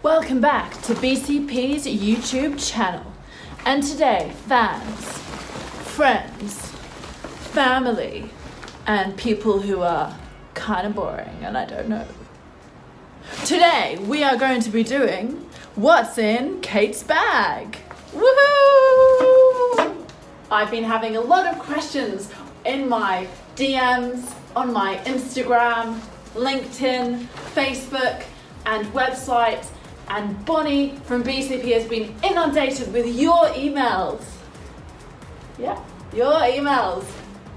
Welcome back to BCP's YouTube channel. And today, fans, friends, family, and people who are kind of boring and I don't know. Today, we are going to be doing What's in Kate's Bag. Woohoo! I've been having a lot of questions in my DMs, on my Instagram, LinkedIn, Facebook, and website. And Bonnie from BCP has been inundated with your emails. Yeah, your emails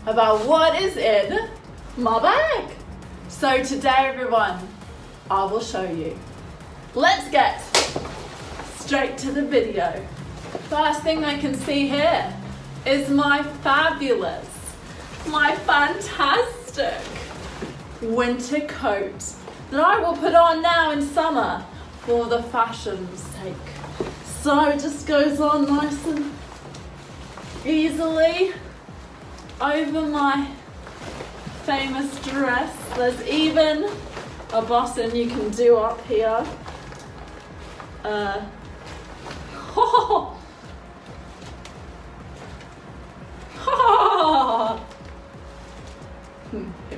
about what is in my bag. So today, everyone, I will show you. Let's get straight to the video. First thing I can see here is my fabulous, my fantastic winter coat that I will put on now in summer for the fashion's sake. So it just goes on nice and easily over my famous dress. There's even a button you can do up here. Here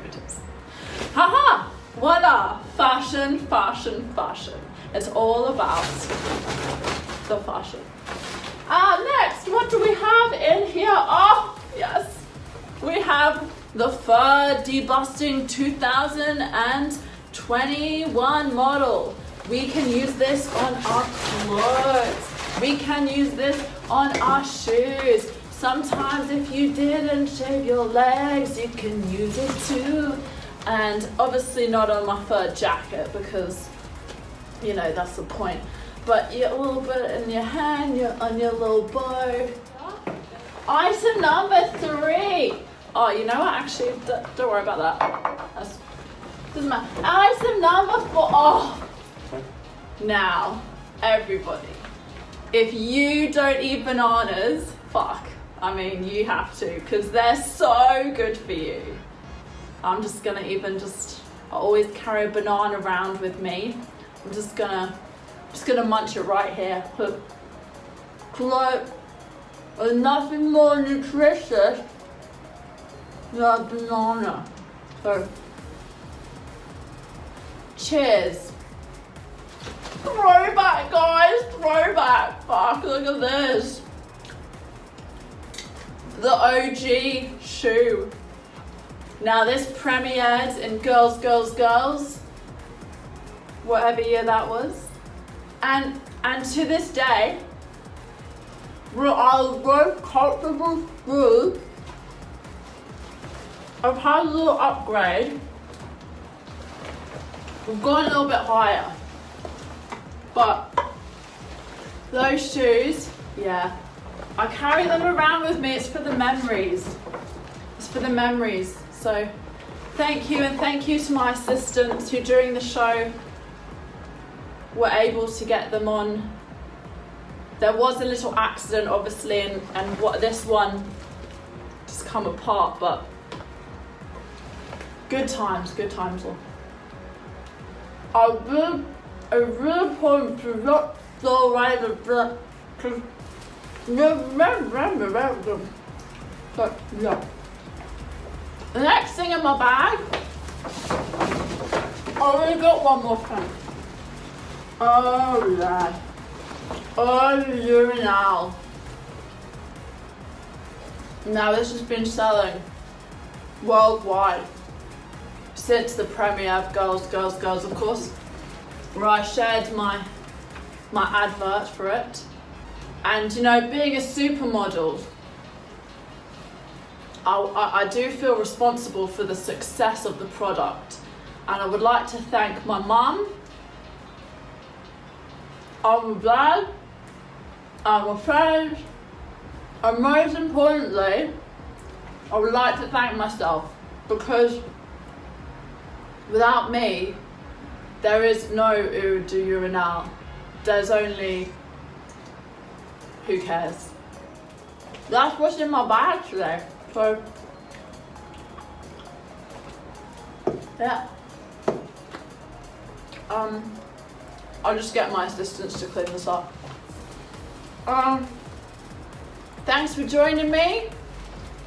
it is. Haha! Voila! Fashion, fashion, fashion. It's all about the fashion. Next, what do we have in here? Oh, yes. We have the Fur Debusting 2021 model. We can use this on our clothes. We can use this on our shoes. Sometimes if you didn't shave your legs, you can use it too. And obviously not on my fur jacket because, you know, that's the point. But a little bit in your hand, on your little bow. Item number 3. Oh, you know what? Actually, don't worry about that. Doesn't matter. Item number 4. Oh. Now, everybody, if you don't eat bananas, fuck. I mean, you have to, because they're so good for you. I'm just gonna I always carry a banana around with me. I'm just gonna munch it right here. There's nothing more nutritious than a banana. So, cheers. Throwback, guys, throwback. Fuck, look at this. The OG shoe. Now this premiered in Girls, whatever year that was. And to this day, our most comfortable shoes. I've had a little upgrade. We've gone a little bit higher. But those shoes, yeah. I carry them around with me. It's for the memories. It's for the memories. So thank you, and thank you to my assistants who during the show were able to get them on. There was a little accident obviously and what this one just come apart, but good times all. I really important to not throw away the but yeah. The next thing in my bag, I only got one more thing. Oh yeah. Oh, urinal. Now this has been selling worldwide since the premiere of Girls, of course, where I shared my advert for it. And you know, being a supermodel, I do feel responsible for the success of the product. And I would like to thank my mum, my dad, and my friends, and most importantly, I would like to thank myself, because without me, there is no eau de urinal. There's only who cares. That's what's in my bag today. So, yeah. I'll just get my assistants to clean this up. Thanks for joining me,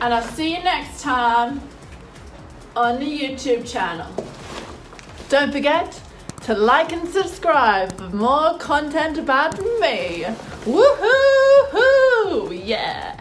and I'll see you next time on the YouTube channel. Don't forget to like and subscribe for more content about me. Woohoo! Yeah!